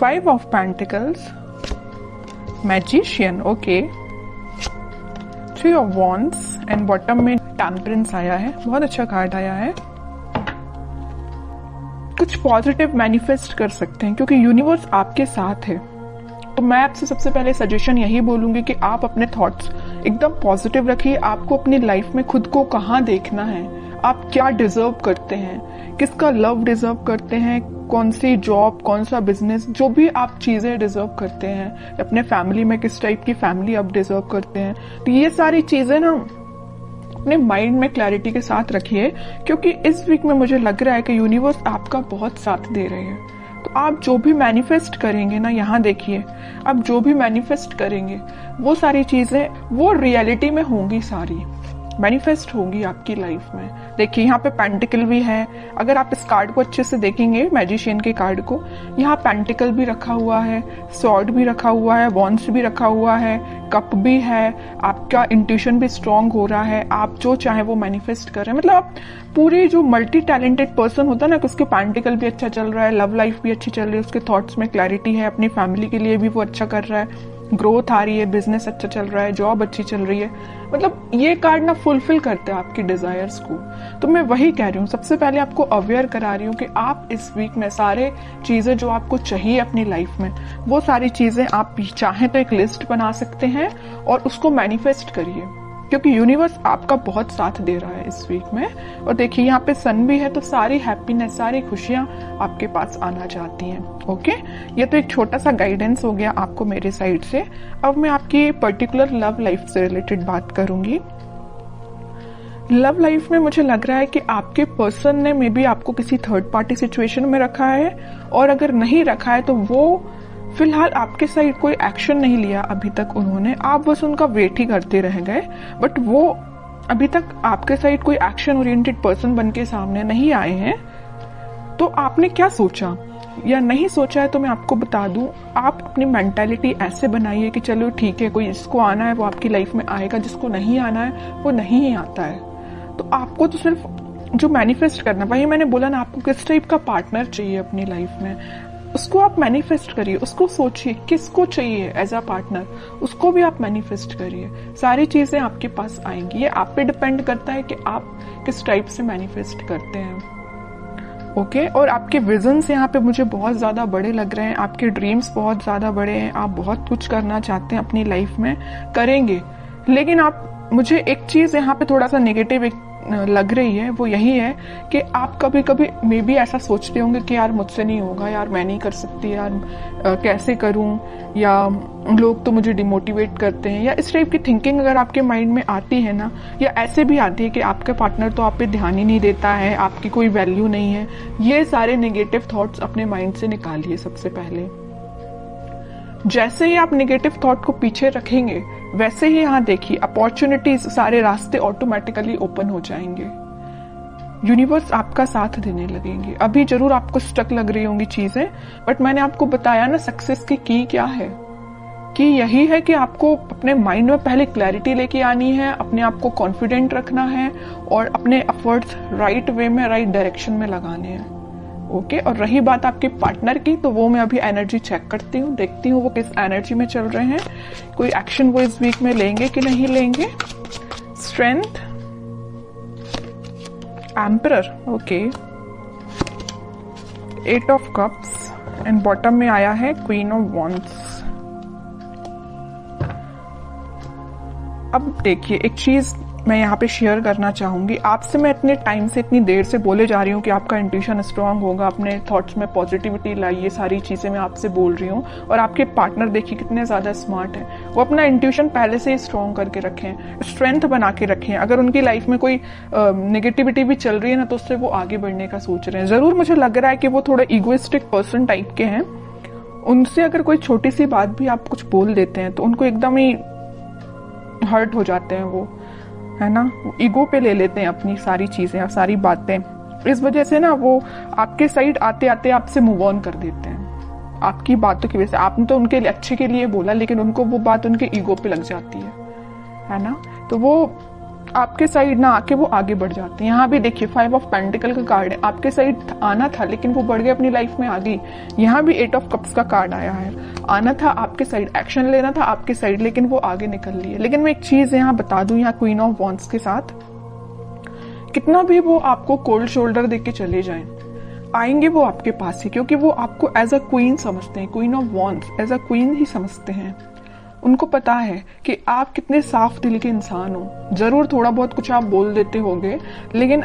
5 of pentacles, magician, okay, 3 of wands and bottom में temperance आया है। बहुत अच्छा कार्ड आया है। कुछ पॉजिटिव मैनिफेस्ट कर सकते हैं क्योंकि यूनिवर्स आपके साथ है। तो मैं आपसे सबसे पहले सजेशन यही बोलूंगी कि आप अपने थॉट्स एकदम पॉजिटिव रखिए। आपको अपनी लाइफ में खुद को कहाँ देखना है, आप क्या डिजर्व करते हैं, किसका लव डिजर्व करते हैं, कौन सी जॉब, कौन सा बिजनेस, जो भी आप चीजें डिजर्व करते हैं, अपने फैमिली में किस टाइप की फैमिली आप डिजर्व करते हैं। तो ये सारी चीजें ना अपने माइंड में क्लैरिटी के साथ रखिए क्योंकि इस वीक में मुझे लग रहा है कि यूनिवर्स आपका बहुत साथ दे रहे हैं। तो आप जो भी मैनिफेस्ट करेंगे ना, यहाँ देखिए, आप जो भी मैनिफेस्ट करेंगे वो सारी चीजें वो रियलिटी में होंगी, सारी मैनिफेस्ट होंगी आपकी लाइफ में। देखिए यहाँ पे पेंटिकल भी है। अगर आप इस कार्ड को अच्छे से देखेंगे, मैजिशियन के कार्ड को, यहाँ पेंटिकल भी रखा हुआ है, स्वॉर्ड भी रखा हुआ है, वॉन्ड्स भी रखा हुआ है, कप भी है। आपका इंट्यूशन भी स्ट्रांग हो रहा है, आप जो चाहे वो मैनिफेस्ट कर रहे हैं। मतलब आप पूरे जो मल्टी टैलेंटेड पर्सन होता है ना, कि उसके पेंटिकल भी अच्छा चल रहा है, लव लाइफ भी अच्छी चल रही है, उसके थॉट्स में क्लैरिटी है, अपनी फैमिली के लिए भी वो अच्छा कर रहा है, ग्रोथ आ रही है, बिजनेस अच्छा चल रहा है, जॉब अच्छी चल रही है। मतलब ये कार्ड ना फुलफिल करते हैं आपकी डिजायर्स को। तो मैं वही कह रही हूँ, सबसे पहले आपको अवेयर करा रही हूँ कि आप इस वीक में सारे चीजें जो आपको चाहिए अपनी लाइफ में, वो सारी चीजें आप चाहें तो एक लिस्ट बना सकते हैं और उसको मैनिफेस्ट करिए क्योंकि यूनिवर्स आपका बहुत साथ दे रहा है इस वीक में। और देखिए यहाँ पे सन भी है, तो सारी हैप्पीनेस, सारी खुशियां आपके पास आना चाहती हैं। ओके, ये तो एक छोटा सा गाइडेंस हो गया आपको मेरे साइड से। अब मैं आपकी पर्टिकुलर लव लाइफ से रिलेटेड बात करूंगी। लव लाइफ में मुझे लग रहा है कि आपके पर्सन ने मे बी आपको किसी थर्ड पार्टी सिचुएशन में रखा है, और अगर नहीं रखा है तो वो फिलहाल आपके साइड कोई एक्शन नहीं लिया अभी तक उन्होंने, आप बस उनका वेट ही करते रह गए। बट वो अभी तक आपके साइड कोई एक्शन ओरिएंटेड पर्सन बन के सामने नहीं आए हैं। तो आपने क्या सोचा या नहीं सोचा है तो मैं आपको बता दूं, आप अपनी मेंटालिटी ऐसे बनाइए कि चलो ठीक है, कोई जिसको आना है वो आपकी लाइफ में आएगा, जिसको नहीं आना है वो नहीं ही आता है। तो आपको तो सिर्फ जो मैनिफेस्ट करना, वही मैंने बोला ना, आपको किस टाइप का पार्टनर चाहिए अपनी लाइफ में, उसको आप मैनिफेस्ट करिए, उसको सोचिए किसको चाहिए एज अ पार्टनर, उसको भी आप मैनिफेस्ट करिए। सारी चीजें आपके पास आएंगी। ये आप पे डिपेंड करता है कि आप किस टाइप से मैनिफेस्ट करते हैं। ओके, और आपके विजन्स यहाँ पे मुझे बहुत ज्यादा बड़े लग रहे हैं, आपके ड्रीम्स बहुत ज्यादा बड़े हैं, आप बहुत कुछ करना चाहते हैं अपनी लाइफ में, करेंगे। लेकिन आप, मुझे एक चीज यहाँ पे थोड़ा सा नेगेटिव लग रही है, वो यही है कि आप कभी कभी मे बी ऐसा सोचते होंगे कि यार मुझसे नहीं होगा, यार मैं नहीं कर सकती, यार कैसे करूं, या लोग तो मुझे डिमोटिवेट करते हैं, या इस टाइप की थिंकिंग अगर आपके माइंड में आती है ना, या ऐसे भी आती है कि आपका पार्टनर तो आप पे ध्यान ही नहीं देता है, आपकी कोई वैल्यू नहीं है, ये सारे नेगेटिव थॉट्स अपने माइंड से निकालिए सबसे पहले। जैसे ही आप नेगेटिव थॉट को पीछे रखेंगे, वैसे ही यहाँ देखिए अपॉर्चुनिटीज, सारे रास्ते ऑटोमेटिकली ओपन हो जाएंगे। यूनिवर्स आपका साथ देने लगेंगे। अभी जरूर आपको स्टक लग रही होंगी चीजें, बट मैंने आपको बताया ना सक्सेस की क्या है, कि यही है कि आपको अपने माइंड में पहले क्लैरिटी लेके आनी है, अपने आप को कॉन्फिडेंट रखना है और अपने एफर्ट्स राइट वे में, राइट डायरेक्शन में लगाने हैं। ओके, और रही बात आपके पार्टनर की, तो वो मैं अभी एनर्जी चेक करती हूँ, देखती हूँ वो किस एनर्जी में चल रहे हैं, कोई एक्शन वो इस वीक में लेंगे कि नहीं लेंगे। Strength, emperor, okay, 8 of cups and bottom में आया है क्वीन ऑफ वॉन्ड्स। अब देखिए, एक चीज मैं यहाँ पे शेयर करना चाहूंगी आपसे। मैं इतने टाइम से, इतनी देर से बोले जा रही हूँ कि आपका इंट्यूशन स्ट्रांग होगा, अपने थॉट्स में पॉजिटिविटी लाइए, सारी चीजें मैं आपसे बोल रही हूँ। और आपके पार्टनर देखिए कितने ज्यादा स्मार्ट हैं, वो अपना इंट्यूशन पहले से ही स्ट्रांग करके रखें, स्ट्रेंथ बना के रखें। अगर उनकी लाइफ में कोई नेगेटिविटी भी चल रही है ना, तो उससे वो आगे बढ़ने का सोच रहे हैं। जरूर मुझे लग रहा है कि वो थोड़े इगोइस्टिक पर्सन टाइप के हैं, उनसे अगर कोई छोटी सी बात भी आप कुछ बोल देते हैं तो उनको एकदम ही हर्ट हो जाते हैं, वो है ना, ईगो पे ले लेते हैं अपनी सारी चीजें और सारी बातें। इस वजह से ना वो आपके साइड आते आते आपसे मूव ऑन कर देते हैं आपकी बातों की वजह से। आपने तो उनके अच्छे के लिए बोला, लेकिन उनको वो बात उनके ईगो पे लग जाती है ना। तो वो आपके साइड ना आके वो आगे बढ़ जाते हैं। यहाँ भी देखिए 5 ऑफ पेंटिकल का कार्ड है, आपके साइड आना था लेकिन वो बढ़ गए, अपनी लाइफ में आ गई। यहाँ भी 8 ऑफ कप्स का कार्ड आया है, आना था आपके साइड, एक्शन लेना था आपके साइड, लेकिन वो आगे निकल लिए। लेकिन मैं एक चीज यहाँ बता दूं, यहाँ क्वीन ऑफ वॉन्ड्स के साथ कितना भी वो आपको कोल्ड शोल्डर देके चले जाएं, आएंगे वो आपके पास ही, क्योंकि वो आपको एज अ क्वीन समझते हैं। Queen of wands as a queen ही समझते हैं। उनको पता है कि आप कितने साफ दिल के इंसान हो। जरूर थोड़ा बहुत कुछ आप बोल देते होंगे, लेकिन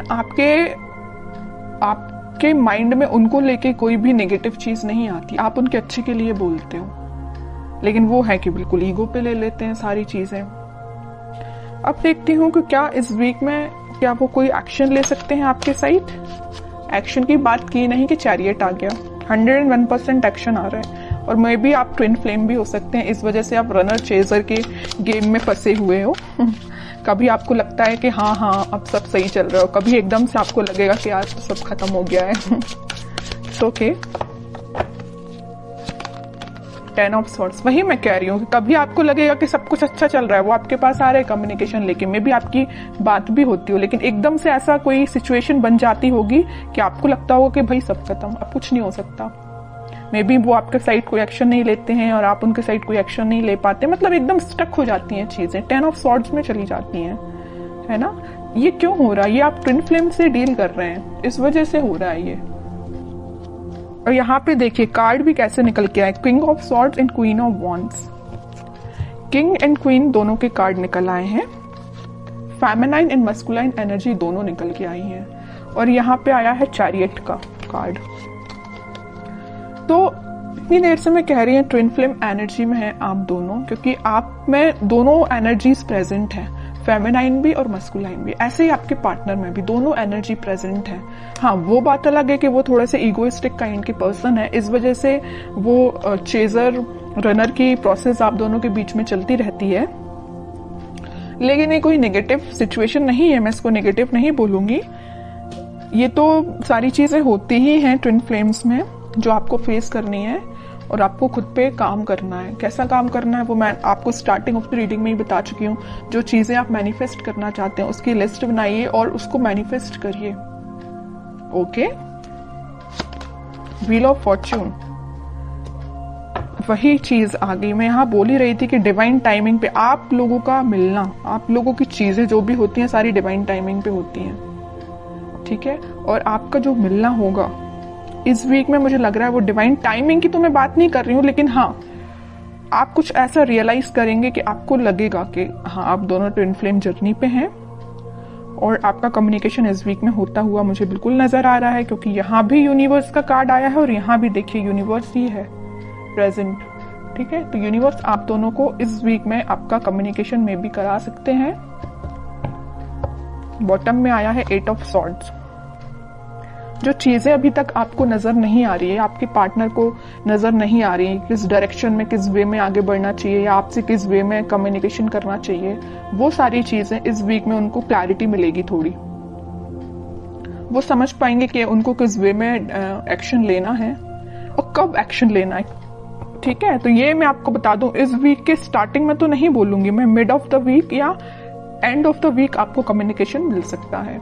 आपके माइंड में उनको लेके कोई भी नेगेटिव चीज नहीं आती। आप उनके अच्छे के लिए बोलते हो, लेकिन वो है कि बिल्कुल ईगो पे ले लेते हैं सारी चीजें। अब देखती हूँ कि क्या इस वीक में क्या वो कोई एक्शन ले सकते हैं आपके साइड। एक्शन की बात की नहीं कि चैरियट आ गया, 101% एक्शन आ रहा है। और मे बी आप ट्विन फ्लेम भी हो सकते हैं, इस वजह से आप रनर चेजर के गेम में फंसे हुए हो। कभी आपको लगता है कि हाँ अब सब सही चल रहा हो, कभी एकदम से आपको लगेगा कि आज सब खत्म हो गया है। ओके, 10 ऑफ सॉर्ड्स, वही मैं कह रही हूँ कि कभी आपको लगेगा कि सब कुछ अच्छा चल रहा है, वो आपके पास आ रहे हैं कम्युनिकेशन लेके, मे बी आपकी बात भी होती हो, लेकिन एकदम से ऐसा कोई सिचुएशन बन जाती होगी कि आपको लगता होगा कि भाई सब खत्म, अब कुछ नहीं हो सकता। मे बी वो आपके साइड कोई एक्शन नहीं लेते हैं और आप उनके साइड कोई एक्शन नहीं ले पाते, मतलब एकदम स्टक हो जाती हैं चीजें, 10 ऑफ सॉर्ड्स में चली जाती हैं, है ना। ये क्यों हो रहा है? ये आप ट्विन फ्लेम से डील कर रहे हैं, इस वजह से हो रहा है ये। और यहाँ पे देखिए कार्ड भी कैसे निकल के आए, king of swords and queen of wands. King and queen दोनों के कार्ड निकल आए हैं, फेमिनाइन एंड मस्कुलाइन एनर्जी दोनों निकल के आई है। और यहाँ पे आया है चैरियट का कार्ड। तो इतनी देर से मैं कह रही हूँ ट्विन फ्लेम एनर्जी में है आप दोनों, क्योंकि आप में दोनों एनर्जीज प्रेजेंट है, फेमिनाइन भी और मस्कुलाइन भी। ऐसे ही आपके पार्टनर में भी दोनों एनर्जी प्रेजेंट है। हाँ, वो बात अलग है कि वो थोड़े से इगोइस्टिक काइंड के पर्सन है, इस वजह से वो चेजर रनर की प्रोसेस आप दोनों के बीच में चलती रहती है। लेकिन ये कोई नेगेटिव सिचुएशन नहीं है, मैं इसको नेगेटिव नहीं बोलूंगी। ये तो सारी चीजें होती ही हैं ट्विन फ्लेम्स में, जो आपको फेस करनी है और आपको खुद पे काम करना है। कैसा काम करना है वो मैं आपको स्टार्टिंग ऑफ द रीडिंग में ही बता चुकी हूँ। जो चीजें आप मैनिफेस्ट करना चाहते हैं उसकी लिस्ट बनाइए और उसको मैनिफेस्ट करिए। ओके, व्हील ऑफ फॉर्च्यून, वही चीज आ गई। मैं यहाँ बोल ही रही थी कि डिवाइन टाइमिंग पे आप लोगों का मिलना, आप लोगों की चीजें जो भी होती हैं सारी डिवाइन टाइमिंग पे होती हैं, ठीक है। और आपका जो मिलना होगा इस वीक में, मुझे लग रहा है वो डिवाइन टाइमिंग की तो मैं बात नहीं कर रही हूँ, लेकिन हाँ आप कुछ ऐसा रियलाइज करेंगे कि आपको लगेगा कि हाँ आप दोनों ट्विन फ्लेम जर्नी पे हैं। और आपका कम्युनिकेशन इस वीक में होता हुआ मुझे बिल्कुल नजर आ रहा है, क्योंकि यहाँ भी यूनिवर्स का कार्ड आया है और यहाँ भी देखिए यूनिवर्स ही है प्रेजेंट, ठीक है। तो यूनिवर्स आप दोनों को इस वीक में आपका कम्युनिकेशन में भी करा सकते हैं। बॉटम में आया है 8 ऑफ सॉर्ड्स। जो चीजें अभी तक आपको नजर नहीं आ रही है, आपके पार्टनर को नजर नहीं आ रही है, किस डायरेक्शन में, किस वे में आगे बढ़ना चाहिए या आपसे किस वे में कम्युनिकेशन करना चाहिए, वो सारी चीजें इस वीक में उनको क्लैरिटी मिलेगी थोड़ी। वो समझ पाएंगे कि उनको किस वे में एक्शन लेना है और कब एक्शन लेना है, ठीक है। तो ये मैं आपको बता दूं, इस वीक के स्टार्टिंग में तो नहीं बोलूंगी मैं, मिड ऑफ द वीक या एंड ऑफ द वीक आपको कम्युनिकेशन मिल सकता है।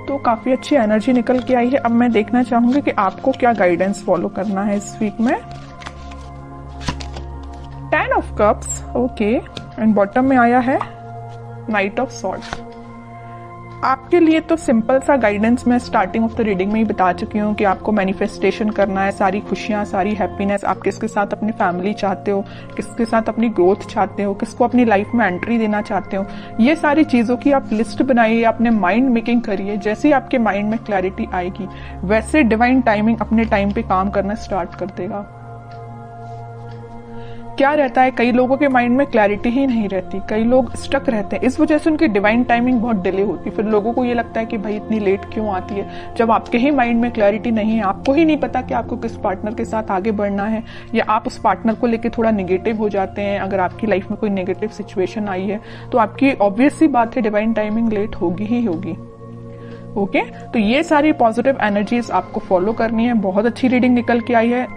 तो काफी अच्छी एनर्जी निकल के आई है। अब मैं देखना चाहूंगी कि आपको क्या गाइडेंस फॉलो करना है इस वीक में। 10 of cups, okay, and bottom में आया है नाइट ऑफ सॉर्ड्स। आपके लिए तो सिंपल सा गाइडेंस मैं स्टार्टिंग ऑफ द रीडिंग में ही बता चुकी हूँ कि आपको मैनिफेस्टेशन करना है, सारी खुशियां, सारी हैप्पीनेस। आप किसके साथ अपनी फैमिली चाहते हो, किसके साथ अपनी ग्रोथ चाहते हो, किसको अपनी लाइफ में एंट्री देना चाहते हो, ये सारी चीजों की आप लिस्ट बनाइए, अपने माइंड मेकिंग करिए। जैसे ही आपके माइंड में क्लैरिटी आएगी वैसे डिवाइन टाइमिंग अपने टाइम पे काम करना स्टार्ट कर देगा। क्या रहता है, कई लोगों के माइंड में क्लैरिटी ही नहीं रहती, कई लोग स्टक रहते हैं, इस वजह से उनकी डिवाइन टाइमिंग बहुत डिले होती है। फिर लोगों को ये लगता है कि भाई इतनी लेट क्यों आती है, जब आपके ही माइंड में क्लैरिटी नहीं है, आपको ही नहीं पता कि आपको किस पार्टनर के साथ आगे बढ़ना है, या आप उस पार्टनर को लेकर थोड़ा निगेटिव हो जाते हैं। अगर आपकी लाइफ में कोई नेगेटिव सिचुएशन आई है तो आपकी ऑब्वियस सी बात है डिवाइन टाइमिंग लेट होगी ही होगी। ओके, तो ये सारी पॉजिटिव एनर्जीज आपको फॉलो करनी है। बहुत अच्छी रीडिंग निकल के आई है।